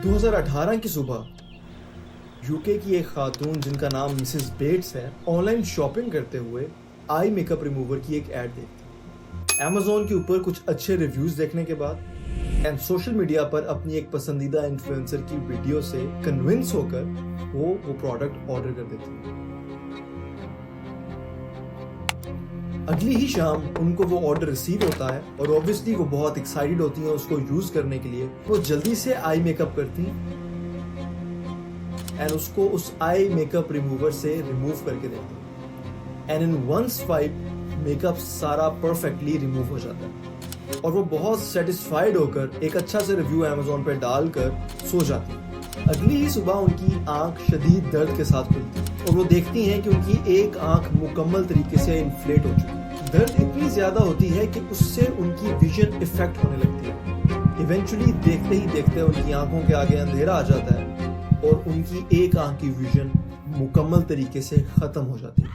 2018 की सुबह यूके की एक खातून जिनका नाम मिसेस बेट्स है, ऑनलाइन शॉपिंग करते हुए आई मेकअप रिमूवर की एक ऐड देखती। Amazon के ऊपर कुछ अच्छे रिव्यूज देखने के बाद एंड सोशल मीडिया पर अपनी एक पसंदीदा इन्फ्लुएंसर की वीडियो से कन्विंस होकर वो प्रोडक्ट ऑर्डर कर देती है। अगली ही शाम उनको वो ऑर्डर रिसीव होता है और ऑब्वियसली वो बहुत एक्साइटेड होती हैं उसको यूज करने के लिए। वो जल्दी से आई मेकअप करती एंड उसको उस आई मेकअप रिमूवर से रिमूव करके देती and in one swipe makeup सारा परफेक्टली रिमूव हो जाता है और वो बहुत सेटिस्फाइड होकर एक अच्छा सा रिव्यू Amazon पे डालकर सो जाती है। अगली ही सुबह उनकी आंख शदीद दर्द के साथ खुलती है और वो देखती हैं कि उनकी एक आंख मुकम्मल तरीके से इन्फ्लेट हो चुकी है। दर्द इतनी ज्यादा होती है कि उससे उनकी विजन इफेक्ट होने लगती है। इवेंचुअली देखते ही देखते उनकी आंखों के आगे अंधेरा आ जाता है और उनकी एक आंख की विजन मुकम्मल तरीके से खत्म हो जाती है।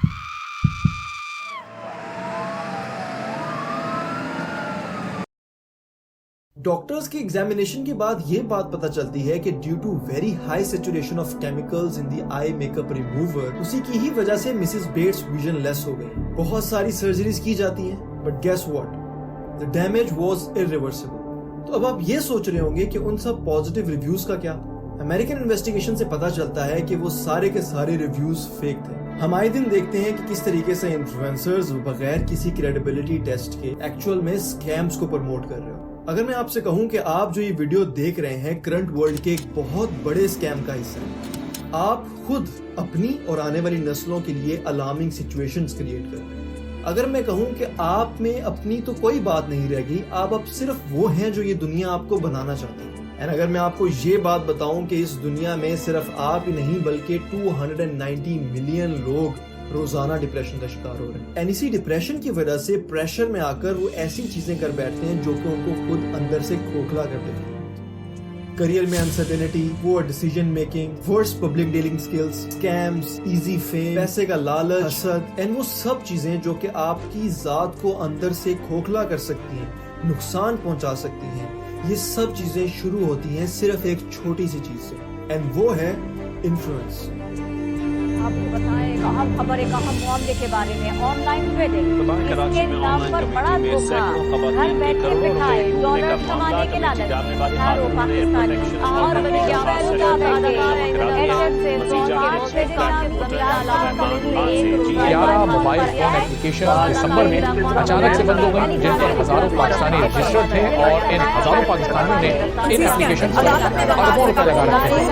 डॉक्टर्स की एग्जामिनेशन के बाद ये बात पता चलती है कि due to very high saturation of chemicals in the eye makeup remover, उसी की ही वजह से मिसेस बेट्स विजन लेस हो गई। बहुत सारी सर्जरीज की जाती हैं, but guess what, the damage was irreversible. तो अब आप ये सोच रहे होंगे कि उन सब पॉजिटिव रिव्यूज का क्या? अमेरिकन इन्वेस्टिगेशन से पता चलता है कि वो सारे के सारे रिव्यूज फेक थे। हम आए दिन देखते हैं कि किस तरीके से इन्फ्लुएंसर्स बगैर किसी क्रेडिबिलिटी टेस्ट के एक्चुअल में स्कैम्स को प्रमोट कर रहे हो। अगर मैं आपसे कहूं कि आप जो ये वीडियो देख रहे हैं करंट वर्ल्ड के एक बहुत बड़े स्कैम का हिस्सा है, आप खुद अपनी और आने वाली नस्लों के लिए अलार्मिंग सिचुएशंस क्रिएट कर रहे हैं। अगर मैं कहूं कि आप में अपनी तो कोई बात नहीं रह गई, आप अब सिर्फ वो हैं जो ये दुनिया आपको बनाना चाहती है। एंड अगर मैं आपको ये बात बताऊं कि इस दुनिया में सिर्फ आप ही नहीं बल्कि 290 मिलियन लोग रोजाना डिप्रेशन का शिकार हो रहे हैं। एंड इसी डिप्रेशन की वजह से प्रेशर में आकर वो ऐसी चीजें कर बैठते हैं जो कि उनको खुद अंदर से खोखला कर देती हैं। करियर में uncertainty, poor decision making, worst public dealing skills, scams, easy fame, पैसे का लालच, हसद एंड वो सब चीजें जो कि आपकी जात को अंदर से खोखला कर सकती हैं, नुकसान पहुंचा सकती हैं। ये सब चीजें शुरू होती हैं सिर्फ एक छोटी सी चीज से, एंड वो है इन्फ्लुएंस। आपको बताएं एक अहम खबर, एक अहम मामले के बारे में। ऑनलाइन ट्रेडिंग, इसके नाम पर बड़ा धोखा, घर बैठे बिठाए डॉलर कमाने के लालच, हजारों पाकिस्तानी और मोबाइल फोन एप्लीकेशन दिसंबर में अचानक से बंद हो गई, जिन पर हजारों पाकिस्तानी रजिस्टर्ड थे और इन हजारों पाकिस्तानियों ने इन एप्लीकेशन पर अरबों रुपए लगा रखे थे।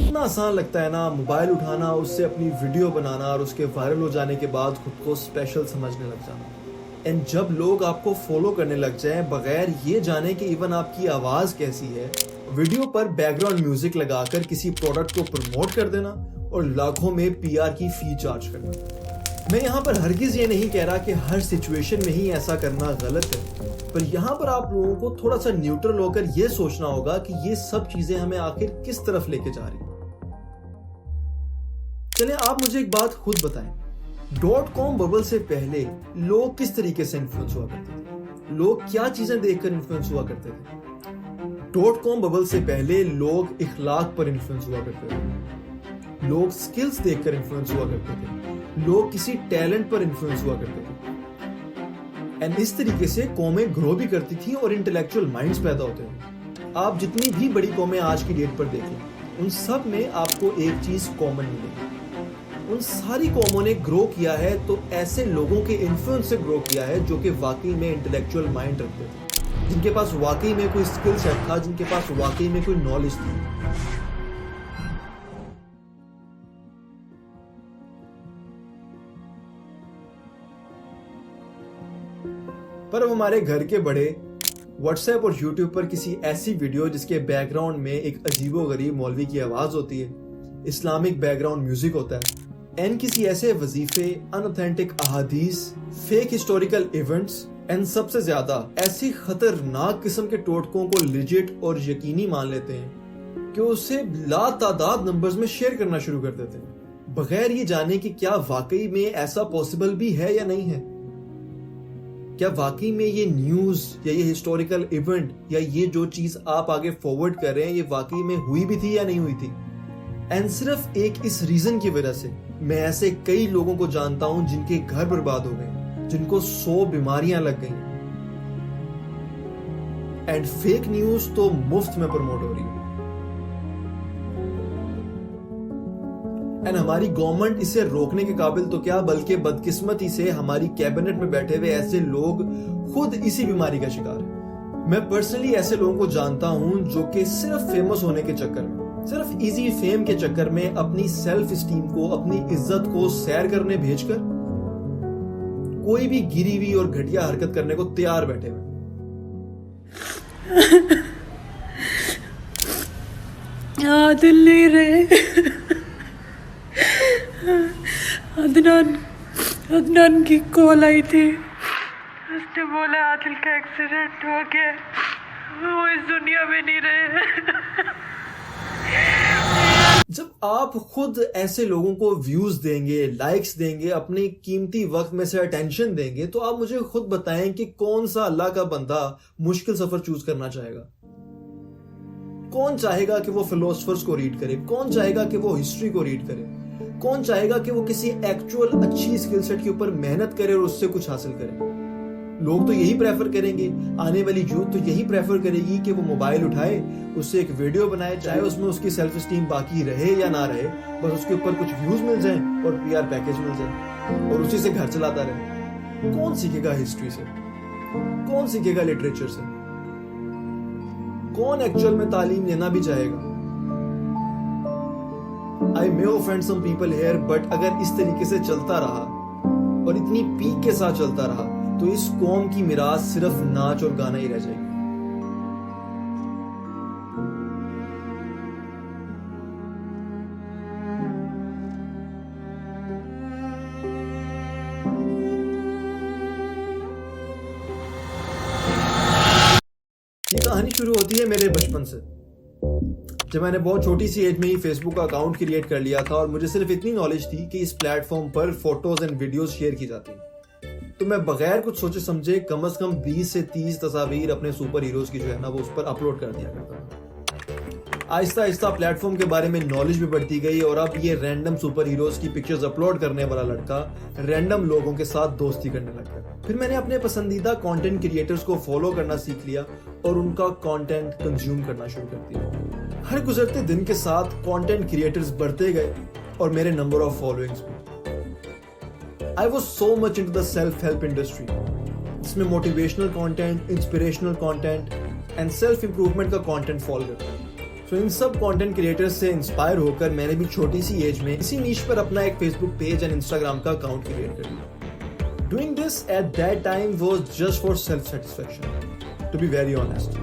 कितना आसान लगता है ना मोबाइल उठाना, उससे अपनी वीडियो बनाना और उसके वायरल हो जाने के बाद खुद को स्पेशल समझने लग जाना। एंड जब लोग आपको फॉलो करने लग जाएं बगैर ये जाने कि इवन आपकी आवाज कैसी है, वीडियो पर बैकग्राउंड म्यूजिक लगाकर किसी प्रोडक्ट को प्रमोट कर देना और लाखों में पीआर की फी चार्ज करना। मैं यहाँ पर हरगिज ये नहीं कह रहा कि हर सिचुएशन में ही ऐसा करना गलत है, पर यहाँ पर आप लोगों को थोड़ा सा न्यूट्रल होकर यह सोचना होगा कि ये सब चीजें हमें आखिर किस तरफ लेके जा रही हैं। चलिए आप मुझे एक बात खुद बताएं, .com बबल से पहले लोग किस तरीके से इन्फ्लुएंस हुआ करते थे? लोग क्या चीजें देखकर इन्फ्लुएंस हुआ करते थे? .com बबल से पहले लोग इखलाक पर इन्फ्लुएंस हुआ करते थे, लोग स्किल्स देखकर इन्फ्लुएंस हुआ करते थे, लोग किसी टैलेंट पर इन्फ्लुएंस हुआ करते थे। एंड इस तरीके से कौमें ग्रो भी करती थी और इंटेलेक्चुअल माइंड्स पैदा होते थे। आप जितनी भी बड़ी कौमें आज की डेट पर देखें, उन सब में आपको एक चीज कॉमन मिलेगी, उन सारी कौमों ने ग्रो किया है तो ऐसे लोगों के इन्फ्लुएंस से ग्रो किया है जो कि वाकई में इंटेलेक्चुअल माइंड रखते थे, जिनके पास वाकई में कोई स्किल सेट था, जिनके पास वाकई में कोई नॉलेज थी। पर अब हमारे घर के बड़े व्हाट्सएप और यूट्यूब पर किसी ऐसी वीडियो जिसके बैकग्राउंड में एक अजीबोगरीब मौलवी की आवाज होती है, इस्लामिक बैकग्राउंड म्यूजिक होता है एंड किसी ऐसे वजीफे, अनऑथेंटिक अहादीस, फेक हिस्टोरिकल इवेंट्स एंड सबसे ज्यादा ऐसी खतरनाक किस्म के टोटकों को लिजिट और यकीनी मान लेते हैं कि उसे लातादाद नंबर्स में शेयर करना शुरू कर देते हैं, बगैर ये जाने कि क्या वाकई में ऐसा पॉसिबल भी है या नहीं है। क्या वाकई में ये न्यूज या ये हिस्टोरिकल इवेंट या ये जो चीज आप आगे फॉरवर्ड कर रहे हैं ये वाकई में हुई भी थी या नहीं हुई थी। एंड सिर्फ एक इस रीजन की वजह से मैं ऐसे कई लोगों को जानता हूं जिनके घर बर्बाद हो गए, जिनको 100 बीमारियां लग गई एंड फेक न्यूज तो मुफ्त में प्रमोट हो रही है। एंड हमारी गवर्नमेंट इसे रोकने के काबिल तो क्या, बल्कि बदकिस्मती से हमारी कैबिनेट में बैठे हुए ऐसे लोग खुद इसी बीमारी का शिकार है। मैं पर्सनली ऐसे लोगों को जानता हूं जो कि सिर्फ फेमस होने के चक्कर में, सिर्फ इजी फेम के चक्कर में अपनी सेल्फ स्टीम को, अपनी इज्जत को सैर करने भेजकर कोई भी गिरी हुई और घटिया हरकत करने को तैयार बैठे हुए। दिल नहीं रहे। अदनान की कॉल आई थी, उसने बोला आदिल का एक्सीडेंट हो गया, वो इस दुनिया में नहीं रहे। जब आप खुद ऐसे लोगों को व्यूज देंगे, लाइक्स देंगे, अपने कीमती वक्त में से अटेंशन देंगे, तो आप मुझे खुद बताएं कि कौन सा अल्लाह का बंदा मुश्किल सफर चूज करना चाहेगा। कौन चाहेगा कि वो फिलोसफर्स को रीड करे, कौन चाहेगा कि वो हिस्ट्री को रीड करे, कौन चाहेगा कि वो किसी एक्चुअल अच्छी स्किल सेट के ऊपर मेहनत करे और उससे कुछ हासिल करे। लोग तो यही प्रेफर करेंगे, आने वाली यूथ तो यही प्रेफर करेगी कि वो मोबाइल उठाए, उससे एक वीडियो बनाए, चाहे उसमें उसकी सेल्फ स्टीम बाकी रहे या ना रहे, बस उसके ऊपर कुछ व्यूज मिल जाए और पीआर पैकेज मिल जाए और उसी से घर चलाता रहे। कौन सीखेगा हिस्ट्री से, कौन सीखेगा लिटरेचर से, कौन एक्चुअल में तालीम लेना भी चाहेगा। I may offend some people here, but अगर इस तरीके से चलता रहा और इतनी पीक के साथ चलता रहा तो इस कौम की मिरास सिर्फ नाच और गाना ही रह जाएगी। ये कहानी शुरू होती है मेरे बचपन से, जब मैंने बहुत छोटी सी एज में ही फेसबुक का अकाउंट क्रिएट कर लिया था और मुझे सिर्फ इतनी नॉलेज थी कि इस प्लेटफॉर्म पर फोटोज एंड वीडियोस शेयर की जाती हैं। तो मैं बगैर कुछ सोचे समझे कम से कम 20 से 30 तस्वीर अपने सुपर हीरोज की जो है ना वो उस पर अपलोड कर दिया करता था। आहिस्ता आहिस्ता प्लेटफॉर्म के बारे में नॉलेज भी बढ़ती गई और अब ये रैंडम सुपर हीरोज की पिक्चर्स अपलोड करने वाला लड़का रैंडम लोगों के साथ दोस्ती करने लग गया। फिर मैंने अपने पसंदीदा कंटेंट क्रिएटर्स को फॉलो करना सीख लिया और उनका कंटेंट कंज्यूम करना शुरू कर दिया। हर गुजरते दिन के साथ कंटेंट क्रिएटर्स बढ़ते गए और मेरे नंबर ऑफ फॉलोइंग्स भी। I was so much into the self-help industry, जिसमें motivational content, inspirational content and self improvement का कंटेंट फॉलो करता है। तो इन सब कंटेंट क्रिएटर्स से इंस्पायर होकर मैंने भी छोटी सी एज में इसी नीश पर अपना एक फेसबुक पेज एंड इंस्टाग्राम का अकाउंट क्रिएट कर लिया। Doing this at that time was just for self-satisfaction, to be very honest.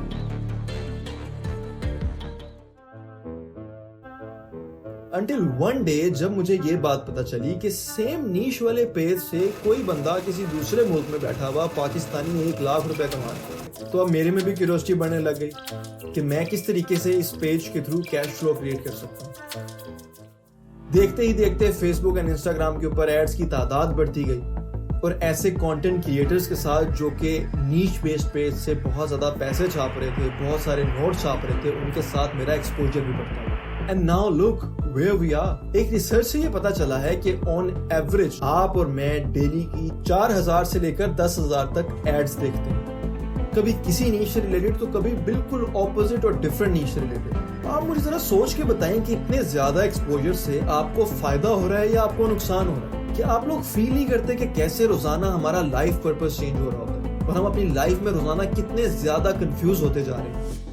Until one day जब मुझे ये बात पता चली कि सेम नीश वाले पेज से कोई बंदा किसी दूसरे मुल्क में बैठा हुआ पाकिस्तानी 1 लाख रुपए कमा रहा है, तो अब मेरे में भी क्यूरियोसिटी बढ़ने लग गई कि मैं किस तरीके से इस पेज के थ्रू कैश फ्लो क्रिएट कर सकता हूँ। देखते ही देखते फेसबुक एंड इंस्टाग्राम के ऊपर एड्स की तादाद बढ़ती गई और ऐसे कंटेंट क्रिएटर्स के साथ जो कि नीश बेस्ड पेज से बहुत ज्यादा पैसे छाप रहे थे, बहुत सारे नोट छाप रहे थे, उनके साथ मेरा एक्सपोजर भी बढ़ता गया। And now look where we are. एक रिसर्च से ये पता चला है कि ऑन एवरेज आप और मैं डेली की 4000 से लेकर 10,000 तक एड्स देखते हैं, कभी किसी नीश से रिलेटेड तो कभी बिल्कुल ऑपोजिट और डिफरेंट नीश से रिलेटेड। आप मुझे जरा सोच के बताएं कि इतने ज्यादा एक्सपोजर से आपको फायदा हो रहा है या आपको नुकसान हो रहा है। कि आप लोग फील नहीं करते कि कैसे रोजाना हमारा लाइफ पर्पस चेंज हो रहा होता है और हम अपनी लाइफ में रोजाना कितने ज्यादा कंफ्यूज होते जा रहे हैं।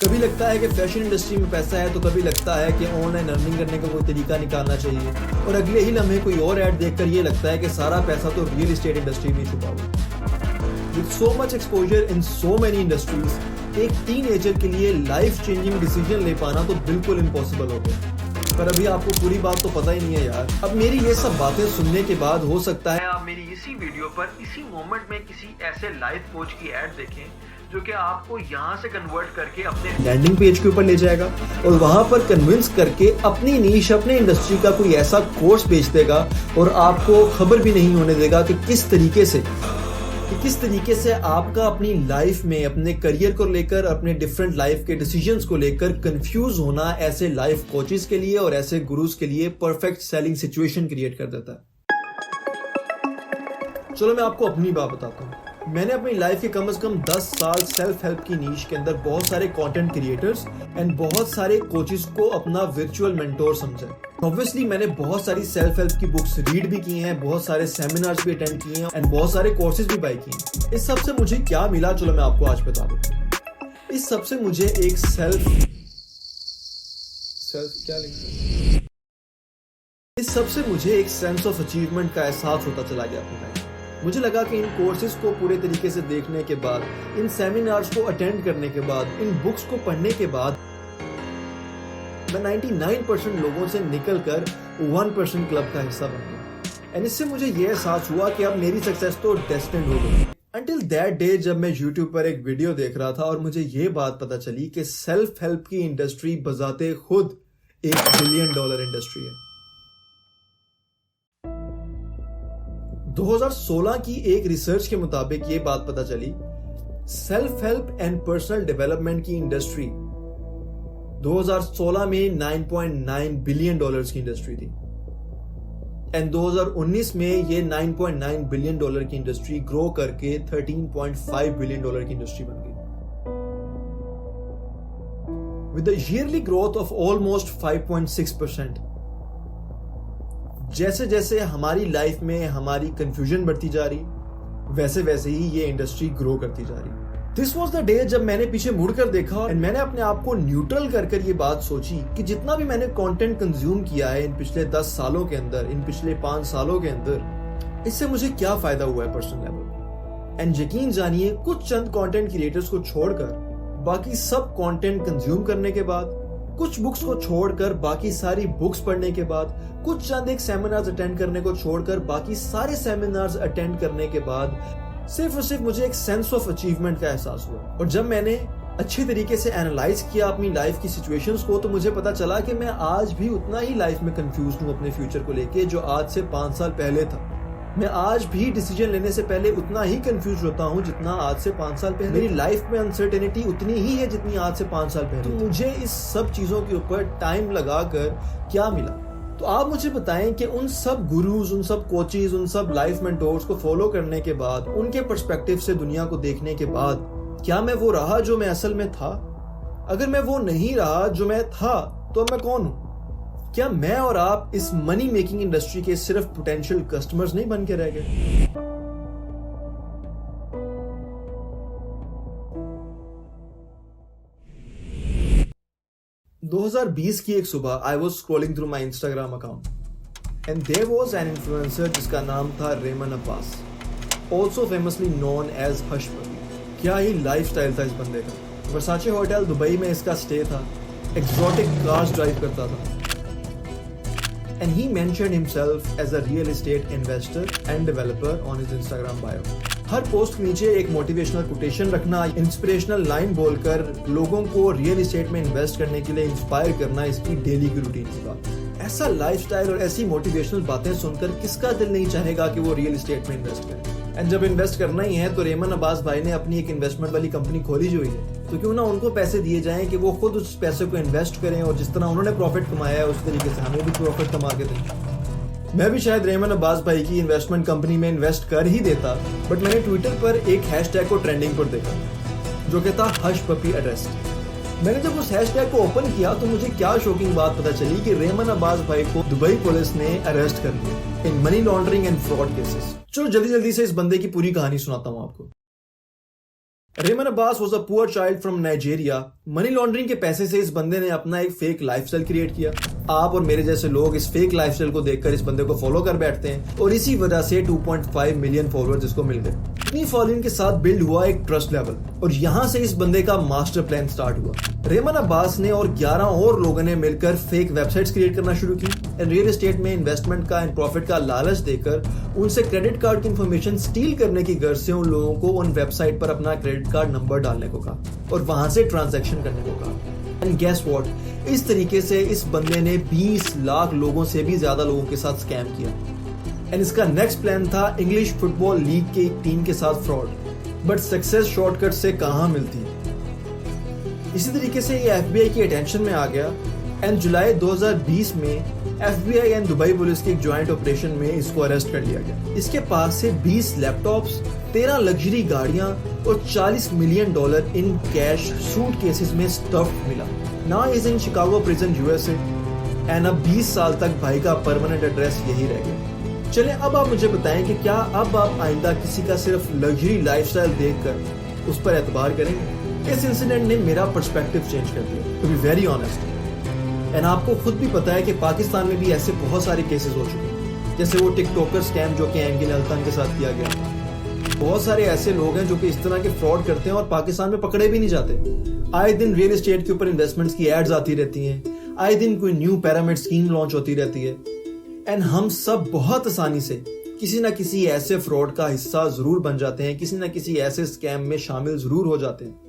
कभी लगता है कि फैशन इंडस्ट्री में पैसा है, तो कभी लगता है कि ऑनलाइन अर्निंग करने का कोई तरीका निकालना चाहिए, और अगले ही लम्हे कोई और ऐड देखकर ये लगता है कि सारा पैसा तो रियल एस्टेट इंडस्ट्री में छुपा हुआ। With so much exposure in so many industries, एक टीनेजर के लिए लाइफ चेंजिंग डिसीजन ले पाना तो बिल्कुल इम्पॉसिबल हो गया। पर अभी आपको पूरी बात तो पता ही नहीं है यार। अब मेरी ये सब बातें सुनने के बाद हो सकता है आप मेरी इसी वीडियो पर इसी मोमेंट में किसी ऐसे लाइफ कोच की ऐड देखें जो कि आपको यहाँ से कन्वर्ट करके अपने लैंडिंग पेज के ऊपर ले जाएगा और वहां पर कन्विंस करके अपनी नीश, अपने इंडस्ट्री का कोई ऐसा कोर्स बेच देगा और आपको खबर भी नहीं होने देगा कि किस तरीके से आपका अपनी लाइफ में, अपने करियर को लेकर, अपने डिफरेंट लाइफ के डिसीजंस को लेकर कंफ्यूज होना ऐसे लाइफ कोचेस के लिए और ऐसे गुरुज के लिए परफेक्ट सेलिंग सिचुएशन क्रिएट कर देता है। चलो मैं आपको अपनी बात बताता हूँ। मैंने अपनी लाइफ के कम से कम 10 साल सेल्फ हेल्प की नीश के अंदर बहुत सारे कंटेंट क्रिएटर्स एंड बहुत सारे कोचेस को अपना वर्चुअल मेंटोर समझा। ऑब्वियसली मैंने बहुत सारी सेल्फ हेल्प की बुक्स रीड भी की हैं, बहुत सारे सेमिनार्स भी अटेंड किए हैं एंड बहुत सारे कोर्सेज भी बाय किए हैं। इस सबसे मुझे क्या मिला, चलो मैं आपको आज बता दूं। इस सबसे मुझे एक सेंस ऑफ अचीवमेंट का एहसास होता चला गया अपनी लाइफ। मुझे लगा कि इन कोर्सेज को पूरे तरीके से देखने के बाद, इन सेमिनार्स को अटेंड करने के बाद, इन बुक्स को पढ़ने के बाद मैं 99% लोगों से निकलकर 1% क्लब का हिस्सा बन गया। एंड इससे मुझे यह एहसास हुआ कि अब मेरी सक्सेस तो डेस्टिन्ड हो गई। Until that day जब मैं YouTube पर एक वीडियो देख रहा था और मुझे ये बात पता चली कि सेल्फ हेल्प की इंडस्ट्री बजाते खुद $1 बिलियन इंडस्ट्री है। 2016 की एक रिसर्च के मुताबिक ये बात पता चली, self help and personal development की इंडस्ट्री 2016 में $9.9 बिलियन की इंडस्ट्री थी एंड 2019 में ये $9.9 बिलियन की इंडस्ट्री ग्रो करके $13.5 बिलियन की इंडस्ट्री बन गई with a yearly growth of almost 5.6%। जैसे जैसे हमारी लाइफ में हमारी कंफ्यूजन बढ़ती जा रही, वैसे वैसे ही ये इंडस्ट्री ग्रो करती जा रही। दिस वॉज द डे जब मैंने पीछे मुड़कर देखा एंड मैंने अपने आप को न्यूट्रल कर ये बात सोची कि जितना भी मैंने कंटेंट कंज्यूम किया है इन पिछले 10 सालों के अंदर, इन पिछले 5 सालों के अंदर, इससे मुझे क्या फायदा हुआ है पर्सनल लेवल। एंड यकीन जानिए, कुछ चंद कंटेंट क्रिएटर्स को छोड़कर बाकी सब कंटेंट कंज्यूम करने के बाद, कुछ बुक्स को छोड़कर बाकी सारी बुक्स पढ़ने के बाद, कुछ चंद एक सेमिनार्स अटेंड करने को छोड़कर बाकी सारे सेमिनार्स अटेंड करने के बाद सिर्फ और सिर्फ मुझे एक सेंस ऑफ अचीवमेंट का एहसास हुआ। और जब मैंने अच्छे तरीके से एनालाइज किया अपनी लाइफ की सिचुएशंस को, तो मुझे पता चला कि मैं आज भी उतना ही लाइफ में कंफ्यूज हूं अपने फ्यूचर को लेके जो आज से 5 साल पहले था। मैं आज भी डिसीजन लेने से पहले उतना ही कंफ्यूज होता हूं जितना आज से 5 साल पहले। मेरी लाइफ में अनसर्टेनिटी उतनी ही है जितनी आज से 5 साल पहले। तो मुझे इस सब चीजों के ऊपर टाइम लगाकर क्या मिला? तो आप मुझे बताएं कि उन सब गुरुज, उन सब कोचेज, उन सब लाइफ मेंटोर्स को फॉलो करने के बाद, उनके पर्सपेक्टिव से दुनिया को देखने के बाद, क्या मैं वो रहा जो मैं असल में था? अगर मैं वो नहीं रहा जो मैं था, तो मैं कौन हूं? क्या मैं और आप इस मनी मेकिंग इंडस्ट्री के सिर्फ पोटेंशियल कस्टमर्स नहीं बन के रह गए? – 2020 की एक सुबह I was scrolling through my Instagram account and there was an influencer जिसका नाम था Ramon Abbas, also famously known as Hushpuppi. क्या ही लाइफस्टाइल था इस बंदे का। वर्साचे होटल दुबई में इसका स्टे था, एक्सोटिक कार्स ड्राइव करता था and he mentioned himself as a real estate investor and developer on his Instagram bio. Her post के नीचे एक मोटिवेशनल कोटेशन रखना, इंस्पिरेशनल लाइन बोलकर लोगों को रियल एस्टेट में इन्वेस्ट करने के लिए इंस्पायर करना इसकी डेली की रूटीन की बात। ऐसा लाइफस्टाइल और ऐसी मोटिवेशनल बातें सुनकर किसका दिल नहीं चाहेगा कि वो रियल एस्टेट में इन्वेस्ट करे। एंड जब इन्वेस्ट करना ही है तो रेमन अब्बास भाई ने अपनी एक इन्वेस्टमेंट वाली कंपनी खोली जो है, तो क्यों ना उनको पैसे दिए जाएं कि वो खुद उस पैसे को इन्वेस्ट करें और जिस तरह उन्होंने प्रॉफिट कमाया है उस तरीके से हमें भी प्रॉफिट कमा के दें। मैं भी शायद रेमन अब्बास भाई की इन्वेस्टमेंट कंपनी में इन्वेस्ट कर ही देता, बट मैंने ट्विटर पर एक हैशटैग को ट्रेंडिंग पर देखा जो कहता हश पपी अरेस्ट। मैंने जब उस हैशटैग को ओपन किया तो मुझे क्या शॉकिंग बात पता चली कि रेमन अब्बास भाई को दुबई पुलिस ने अरेस्ट कर लिया in money laundering and fraud cases. चलो जल्दी जल्दी से इस बंदे की पूरी कहानी सुनाता हूं आपको। Ramon Abbas was a poor child from Nigeria. Money laundering के पैसे से इस बंदे ने अपना एक फेक लाइफस्टाइल क्रिएट किया। आप और मेरे जैसे लोग इस फेक लाइफस्टाइल को देखकर इस बंदे को फॉलो कर बैठते हैं और इसी वजह से 2.5 मिलियन फॉलोअर्स इसको मिल गए। इतनी फॉलोइंग के साथ बिल्ड हुआ एक ट्रस्ट लेवल और यहाँ से इस बंदे का मास्टर प्लान स्टार्ट हुआ। रेमन अब्बास ने और 11 और लोगों ने मिलकर फेक वेबसाइट्स क्रिएट करना शुरू की एंड रियल एस्टेट में इन्वेस्टमेंट का एंड प्रॉफिट का लालच देकर उनसे क्रेडिट कार्ड की इंफॉर्मेशन स्टील करने की गर्ज से उन लोगों को उन वेबसाइट पर अपना क्रेडिट कार्ड नंबर डालने को कहा और वहां से ट्रांजैक्शन करने को कहा। एंड गेस व्हाट, इस तरीके से इस बंदे ने 20 लाख लोगों से भी ज्यादा लोगों के साथ स्कैम किया। एंड इसका नेक्स्ट प्लान था इंग्लिश फुटबॉल लीग के एक टीम के साथ फ्रॉड, बट सक्सेस शॉर्टकट से कहां मिलती। इसी तरीके से ये FBI की अटेंशन में आ गया एंड जुलाई 2020 में FBI एंड दुबई पुलिस के एक ज्वाइंट ऑपरेशन में इसको अरेस्ट कर लिया गया। इसके पास से 20 लैपटॉप्स, 13 लग्जरी गाड़ियां और $40 मिलियन इन कैश सूटकेसेस में स्टफ्ड मिला। Now is in Chicago prison USA and अब 20 साल तक भाई का परमानेंट एड्रेस यही रह गया। चले अब आप मुझे बताएं कि क्या अब आप आइंदा किसी का सिर्फ लग्जरी लाइफस्टाइल देखकर उस पर एतबार करेंगे? इस इंसिडेंट ने मेरा पर्सपेक्टिव चेंज कर दिया, to be very honest. And आपको खुद भी पता है कि पाकिस्तान में भी ऐसे बहुत सारे केसेस हो चुके हैं, जैसे वो टिकटॉकर स्कैम जो कि एंगिल अल्तान के साथ किया गया। बहुत सारे ऐसे लोग हैं जो कि इस तरह के फ्रॉड करते हैं और पाकिस्तान में पकड़े भी नहीं जाते। आए दिन रियल एस्टेट के ऊपर इन्वेस्टमेंट्स की एड्स आती रहती हैं, आए दिन कोई न्यू पिरामिड स्कीम लॉन्च होती रहती है एंड हम सब बहुत आसानी से किसी ना किसी ऐसे फ्रॉड का हिस्सा जरूर बन जाते हैं, किसी ना किसी ऐसे स्कैम में शामिल जरूर हो जाते हैं।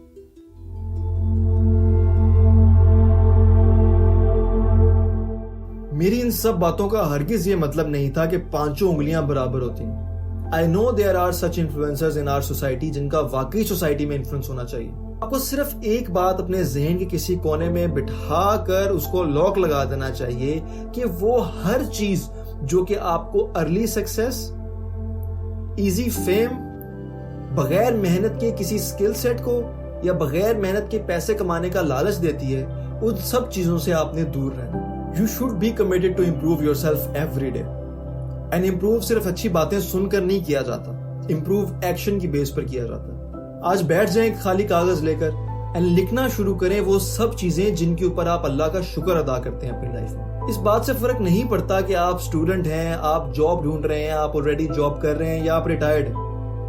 मेरी इन सब बातों का हरगिज ये मतलब नहीं था कि पांचों उंगलियां बराबर होती हैं। I know there are such influencers in our society जिनका वाकई सोसाइटी में इन्फ्लुएंस होना चाहिए। आपको सिर्फ एक बात अपने जहन के किसी कोने में बिठा कर उसको लॉक लगा देना चाहिए कि वो हर चीज जो कि आपको अर्ली सक्सेस, इजी फेम, बगैर मेहनत के किसी स्किल सेट को या बगैर मेहनत के पैसे कमाने का लालच देती है, उन सब चीजों से आपने दूर रहना। You should be committed to improve yourself every day and improve सिर्फ अच्छी बातें सुनकर नहीं किया जाता, इम्प्रूव एक्शन की बेस पर किया जाता है। आज बैठ जाएं खाली कागज लेकर एंड लिखना शुरू करें वो सब चीजें जिनके ऊपर आप अल्लाह का शुक्र अदा करते हैं अपनी लाइफ में। इस बात से फर्क नहीं पड़ता कि आप स्टूडेंट हैं, आप जॉब ढूंढ रहे हैं, आप ऑलरेडी जॉब कर रहे हैं या आप रिटायर्ड हैं।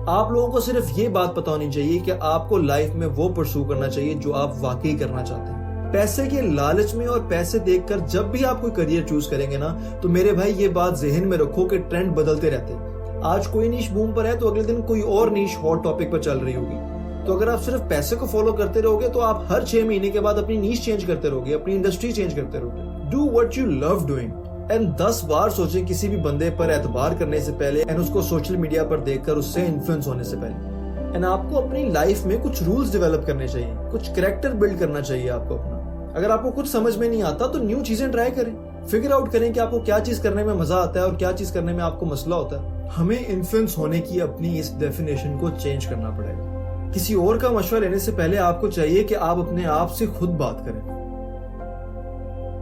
आप लोगों को सिर्फ ये बात पता होनी चाहिए कि आपको लाइफ में वो परस्यू करना चाहिए जो आप वाकई करना चाहते हैं। पैसे के लालच में और पैसे देखकर जब भी आप कोई करियर चूज करेंगे ना, तो मेरे भाई ये बात जहन में रखो कि ट्रेंड बदलते रहते हैं। आज कोई नीश बूम पर है तो अगले दिन कोई और नीश हॉट टॉपिक पर चल रही होगी। तो अगर आप सिर्फ पैसे को फॉलो करते रहोगे तो आप हर 6 महीने के बाद अपनी नीश चेंज करते रहोगे, अपनी इंडस्ट्री चेंज करते रहोगे। Do what you love doing and 10 बार सोचें किसी भी बंदे पर एतबार करने से पहले एंड उसको सोशल मीडिया पर देखकर उससे इन्फ्लुएंस होने से पहले। एंड आपको अपनी लाइफ में कुछ रूल्स डेवलप करने चाहिए, कुछ कैरेक्टर बिल्ड करना चाहिए आपको अपना। अगर आपको कुछ समझ में नहीं आता तो न्यू चीजें ट्राई करें, फिगर आउट करें कि आपको क्या चीज करने में मजा आता है और क्या चीज करने में आपको मसला होता है। हमें इन्फ्लुएंस होने की अपनी इस डेफिनेशन को चेंज करना पड़ेगा। किसी और का मशवरा लेने से पहले आपको चाहिए कि आप अपने आप से खुद बात करें,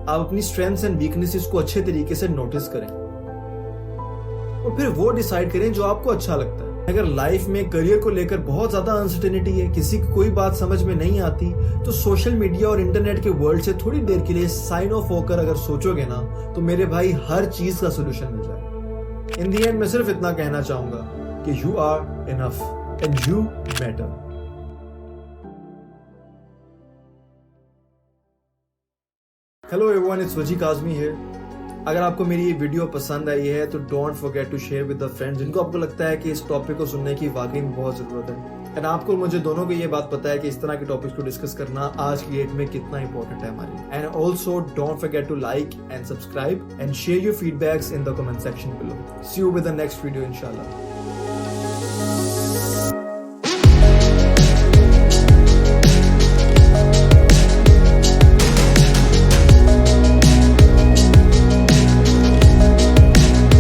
आप अपनी स्ट्रेंथ्स एंड वीकनेसेस को अच्छे तरीके से नोटिस करें और फिर वो डिसाइड करें जो आपको अच्छा लगता है। अगर लाइफ में करियर को लेकर बहुत ज्यादा अनसर्टेनिटी है, किसी की कोई बात समझ में नहीं आती, तो सोशल मीडिया और इंटरनेट के वर्ल्ड से थोड़ी देर के लिए साइन ऑफ होकर अगर सोचोगे ना, तो मेरे भाई हर चीज का सोल्यूशन मिल जाएगा। इन दी एंड मैं सिर्फ इतना कहना चाहूंगा कि you are enough and you matter. Hello everyone, it's Waji Kazmi here. अगर आपको मेरी ये वीडियो पसंद आई है तो don't forget to share with the friends जिनको आपको लगता है कि इस टॉपिक को सुनने की वाकई में बहुत जरूरत है। एंड आपको मुझे दोनों को ये बात पता है कि इस तरह के टॉपिक्स को डिस्कस करना आज की डेट में कितना इंपॉर्टेंट है हमारे लिए। And also don't forget to like and subscribe and share your feedbacks in the comment section below. See you with the next video इंशाल्लाह।